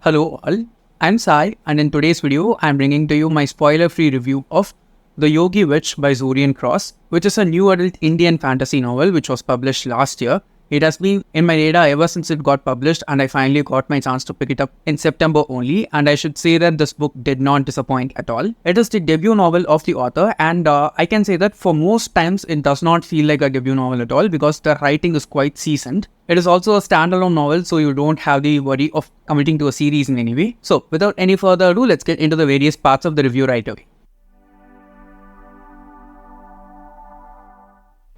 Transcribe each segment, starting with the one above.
Hello all, I'm Sai and in today's video I'm bringing to you my spoiler-free review of The Yogi Witch by Zorian Cross, which is a new adult Indian fantasy novel which was published last year. It has been in my radar ever since it got published and I finally got my chance to pick it up in September only, and I should say that this book did not disappoint at all. It is the debut novel of the author and I can say that for most times it does not feel like a debut novel at all because the writing is quite seasoned. It is also a standalone novel, so you don't have the worry of committing to a series in any way. So without any further ado, let's get into the various parts of the review right away.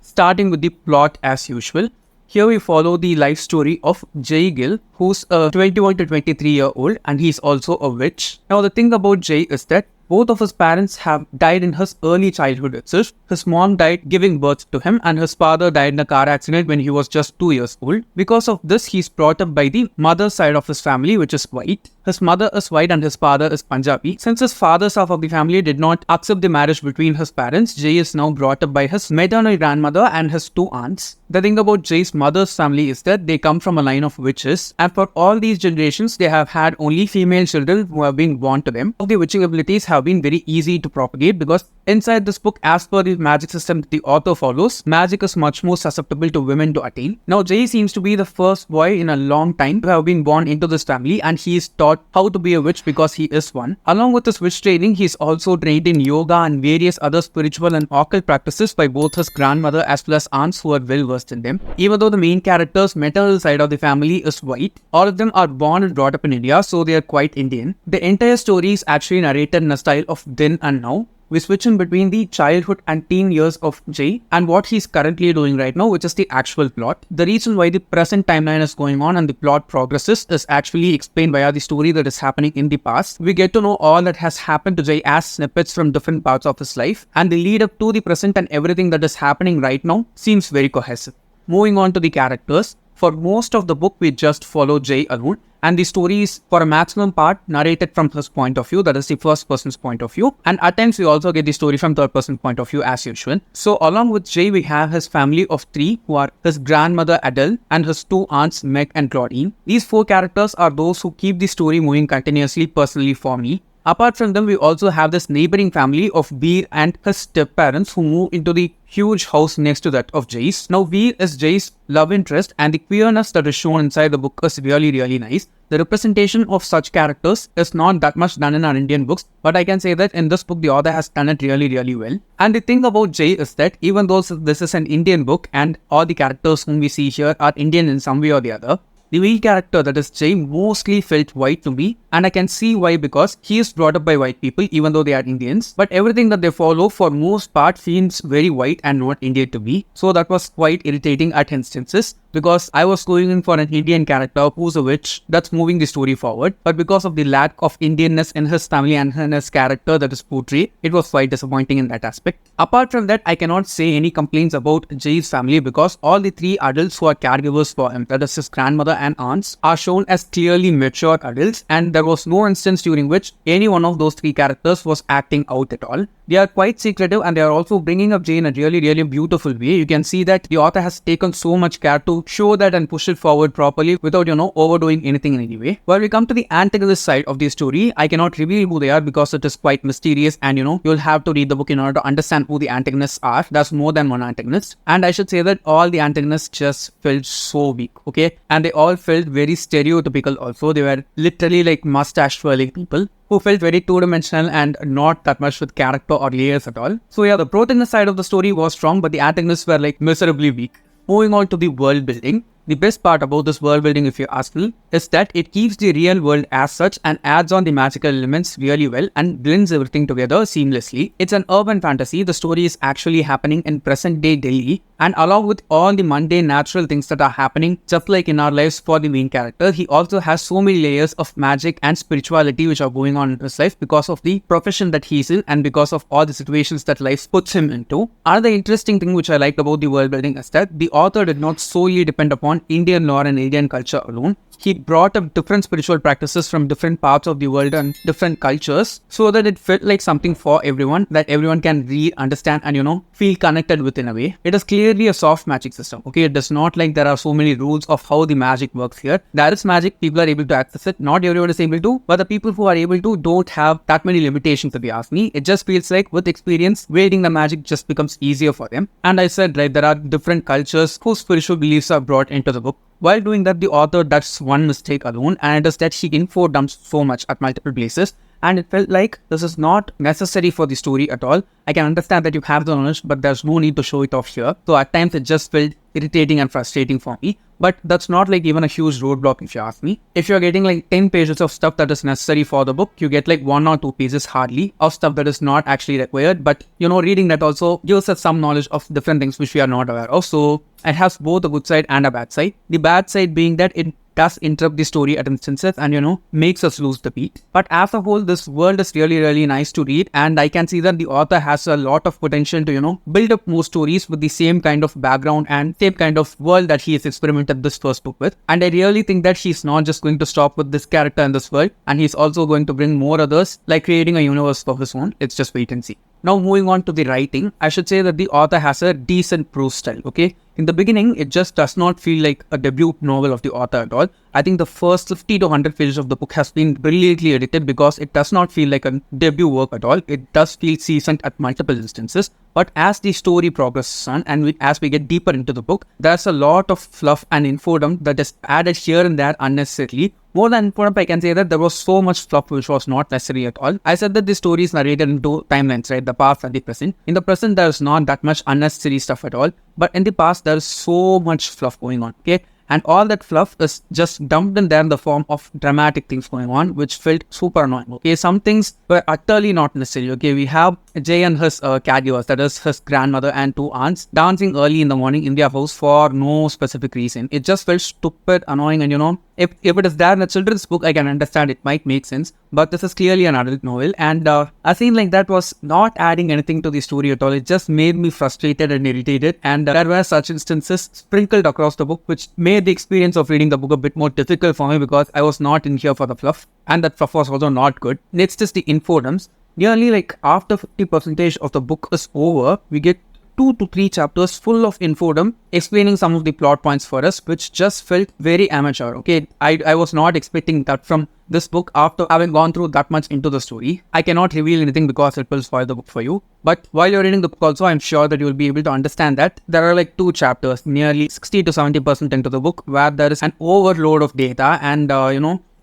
Starting with the plot as usual. Here we follow the life story of Jay Gill, who's a 21 to 23-year-old and he's also a witch. Now the thing about Jay is that both of his parents have died in his early childhood itself. His mom died giving birth to him and his father died in a car accident when he was just 2 years old. Because of this, he's brought up by the mother's side of his family, which is white. His mother is white and his father is Punjabi. Since his father's half of the family did not accept the marriage between his parents, Jay is now brought up by his maternal grandmother and his two aunts. The thing about Jay's mother's family is that they come from a line of witches, and for all these generations, they have had only female children who have been born to them. The witching abilities have been very easy to propagate because inside this book, as per the magic system that the author follows, magic is much more susceptible to women to attain. Now, Jay seems to be the first boy in a long time to have been born into this family, and he is taught how to be a witch because he is one. Along with his witch training, he is also trained in yoga and various other spiritual and occult practices by both his grandmother as well as aunts who are well versed in them. Even though the main character's maternal side of the family is white, all of them are born and brought up in India, so they are quite Indian. The entire story is actually narrated in a style of then and now. We switch in between the childhood and teen years of Jay and what he's currently doing right now, which is the actual plot. The reason why the present timeline is going on and the plot progresses is actually explained via the story that is happening in the past. We get to know all that has happened to Jay as snippets from different parts of his life, and the lead up to the present and everything that is happening right now seems very cohesive. Moving on to the characters. For most of the book, we just follow Jay alone, and the story is, for a maximum part, narrated from his point of view, that is the first person's point of view, and at times we also get the story from third person point of view as usual. So along with Jay, we have his family of three, who are his grandmother Adele and his two aunts Meg and Claudine. These four characters are those who keep the story moving continuously personally for me. Apart from them, we also have this neighboring family of Veer and his step-parents who move into the huge house next to that of Jay's. Now, Veer is Jay's love interest, and the queerness that is shown inside the book is really nice. The representation of such characters is not that much done in our Indian books, but I can say that in this book, the author has done it really well. And the thing about Jay is that even though this is an Indian book and all the characters whom we see here are Indian in some way or the other, the main character, that is Jay, mostly felt white to me, and I can see why, because he is brought up by white people even though they are Indians, but everything that they follow for most part seems very white and not Indian to me. So that was quite irritating at instances, because I was going in for an Indian character who's a witch that's moving the story forward, but because of the lack of Indianness in his family and in his character that is portrayed, it was quite disappointing in that aspect. Apart from that, I cannot say any complaints about Jay's family because all the three adults who are caregivers for him, that is his grandmother and aunts, are shown as clearly mature adults, and there was no instance during which any one of those three characters was acting out at all. They are quite secretive and they are also bringing up Jay in a really beautiful way. You can see that the author has taken so much care to show that and push it forward properly without, overdoing anything in any way. When we come to the antagonist side of the story, I cannot reveal who they are because it is quite mysterious, and you'll have to read the book in order to understand who the antagonists are. There's more than one antagonist, and I should say that all the antagonists just felt so weak, okay? And they all felt very stereotypical also. They were literally like mustache twirling people who felt very two-dimensional and not that much with character or layers at all. So yeah, the protagonist side of the story was strong, but the antagonists were like miserably weak. Moving on to the world building. The best part about this world building, if you ask me, is that it keeps the real world as such and adds on the magical elements really well and blends everything together seamlessly. It's an urban fantasy. The story is actually happening in present day Delhi, and along with all the mundane natural things that are happening just like in our lives for the main character, he also has so many layers of magic and spirituality which are going on in his life because of the profession that he's in and because of all the situations that life puts him into. Another interesting thing which I liked about the world building is that the author did not solely depend upon Indian lore and Indian culture alone. he brought up different spiritual practices from different parts of the world and different cultures so that it felt like something for everyone that everyone can read, understand, and feel connected with in a way. It is clearly a soft magic system. Okay, it does not like there are so many rules of how the magic works here. There is magic, people are able to access it. Not everyone is able to, but the people who are able to don't have that many limitations, if you ask me. It just feels like with experience, wielding the magic just becomes easier for them. And I said, right, there are different cultures whose spiritual beliefs are brought into the book. While doing that, the author does one mistake alone, and it is that she info dumps so much at multiple places. And it felt like this is not necessary for the story at all. I can understand that you have the knowledge, but there's no need to show it off here. So at times it just felt irritating and frustrating for me. But that's not like even a huge roadblock if you ask me. If you're getting like 10 pages of stuff that is necessary for the book, you get like 1 or 2 pages hardly of stuff that is not actually required. But reading that also gives us some knowledge of different things which we are not aware of. So it has both a good side and a bad side. The bad side being that it does interrupt the story at instances and makes us lose the beat. But as a whole, this world is really nice to read, and I can see that the author has a lot of potential to build up more stories with the same kind of background and same kind of world that he has experimented this first book with. And I really think that he's not just going to stop with this character in this world, and he's also going to bring more others, like creating a universe for his own. Let's just wait and see. Now moving on to the writing, I should say that the author has a decent prose style, okay? In the beginning, it just does not feel like a debut novel of the author at all. I think the first 50 to 100 pages of the book has been brilliantly edited because it does not feel like a debut work at all. It does feel seasoned at multiple instances. But as the story progresses on and as we get deeper into the book, there's a lot of fluff and infodom that is added here and there unnecessarily. More than infodump, I can say that there was so much fluff which was not necessary at all. I said that the story is narrated into timelines, right? The past and the present. In the present, there is not that much unnecessary stuff at all. But in the past, there is so much fluff going on, okay? And all that fluff is just dumped in there in the form of dramatic things going on, which felt super annoying. Okay, some things were utterly not necessary. Okay, we have Jay and his caregivers, that is his grandmother and 2 aunts, dancing early in the morning in their house for no specific reason. It just felt stupid, annoying, and if it is there in a children's book, I can understand it might make sense. But this is clearly an adult novel, and a scene like that was not adding anything to the story at all. It just made me frustrated and irritated, and there were such instances sprinkled across the book, which made the experience of reading the book a bit more difficult for me because I was not in here for the fluff, and that fluff was also not good. Next is the infodumps. Nearly like after 50% of the book is over, we get 2 to 3 chapters full of infodump explaining some of the plot points for us, which just felt very amateur. Okay, I was not expecting that from this book after having gone through that much into the story. I cannot reveal anything because it will spoil the book for you. But while you're reading the book also, I'm sure that you will be able to understand that there are like 2 chapters, nearly 60 to 70% into the book, where there is an overload of data, and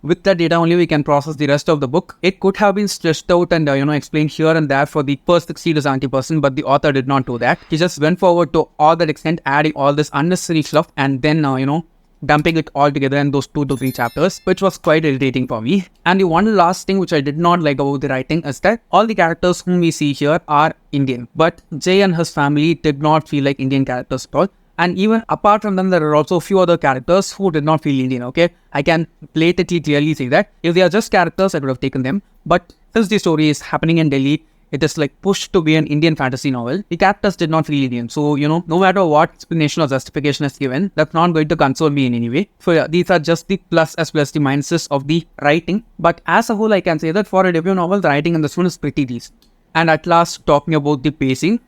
with that data only we can process the rest of the book. It could have been stretched out and explained here and there for the first 60 to 70%, but the author did not do that. He just went forward to all that extent, adding all this unnecessary fluff and then dumping it all together in those 2 to 3 chapters, which was quite irritating for me. And the one last thing which I did not like about the writing is that all the characters whom we see here are Indian, but Jay and his family did not feel like Indian characters at all. And even apart from them, there are also a few other characters who did not feel Indian, okay? I can blatantly clearly say that. If they are just characters, I would have taken them. But since the story is happening in Delhi, it is like pushed to be an Indian fantasy novel. The characters did not feel Indian. So, no matter what explanation or justification is given, that's not going to console me in any way. So yeah, these are just the plus as well as the minuses of the writing. But as a whole, I can say that for a debut novel, the writing in this one is pretty decent. And at last, talking about the pacing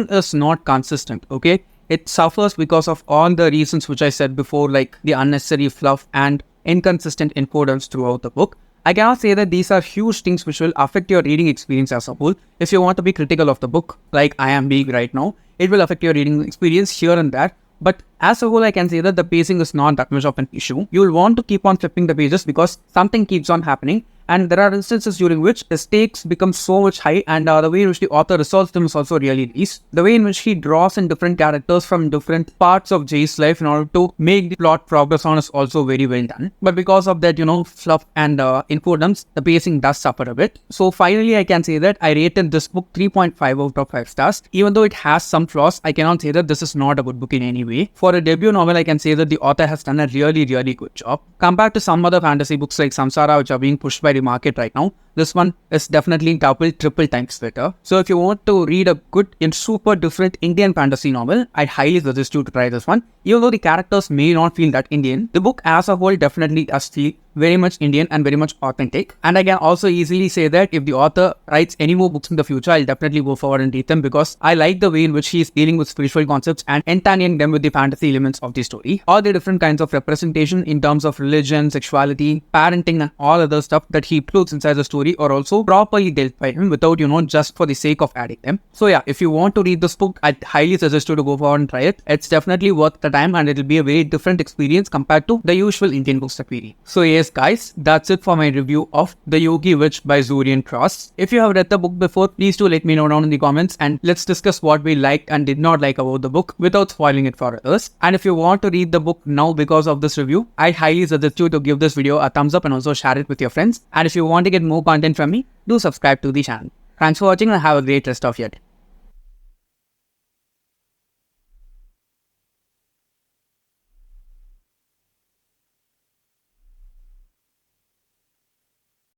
is not consistent, okay? It suffers because of all the reasons which I said before, like the unnecessary fluff and inconsistent infodumps throughout the book. I cannot say that these are huge things which will affect your reading experience as a whole. If you want to be critical of the book, like I am being right now, it will affect your reading experience here and there. But as a whole, I can say that the pacing is not that much of an issue. You will want to keep on flipping the pages because something keeps on happening. And there are instances during which the stakes become so much high, and the way in which the author resolves them is also really nice. The way in which he draws in different characters from different parts of Jay's life in order to make the plot progress on is also very well done. But because of that, fluff and infodumps, the pacing does suffer a bit. So finally, I can say that I rated this book 3.5 out of 5 stars. Even though it has some flaws, I cannot say that this is not a good book in any way. For a debut novel, I can say that the author has done a really good job. Compared to some other fantasy books like Samsara, which are being pushed by the market right now, this one is definitely double, triple times better. So if you want to read a good and super different Indian fantasy novel, I highly suggest you to try this one. Even though the characters may not feel that Indian, the book as a whole definitely does feel very much Indian and very much authentic. And I can also easily say that if the author writes any more books in the future, I'll definitely go forward and read them, because I like the way in which he is dealing with spiritual concepts and entangling them with the fantasy elements of the story. All the different kinds of representation in terms of religion, sexuality, parenting and all other stuff that he includes inside the story are also properly dealt by him without, just for the sake of adding them. So yeah, if you want to read this book, I highly suggest you to go forward and try it. It's definitely worth the time and it'll be a very different experience compared to the usual Indian books that we read. So yes guys, that's it for my review of The Yogi Witch by Zorian Cross. If you have read the book before, please do let me know down in the comments and let's discuss what we liked and did not like about the book without spoiling it for others. And if you want to read the book now because of this review, I highly suggest you to give this video a thumbs up and also share it with your friends. And if you want to get more content from me, do subscribe to the channel. Thanks for watching and have a great rest of your day.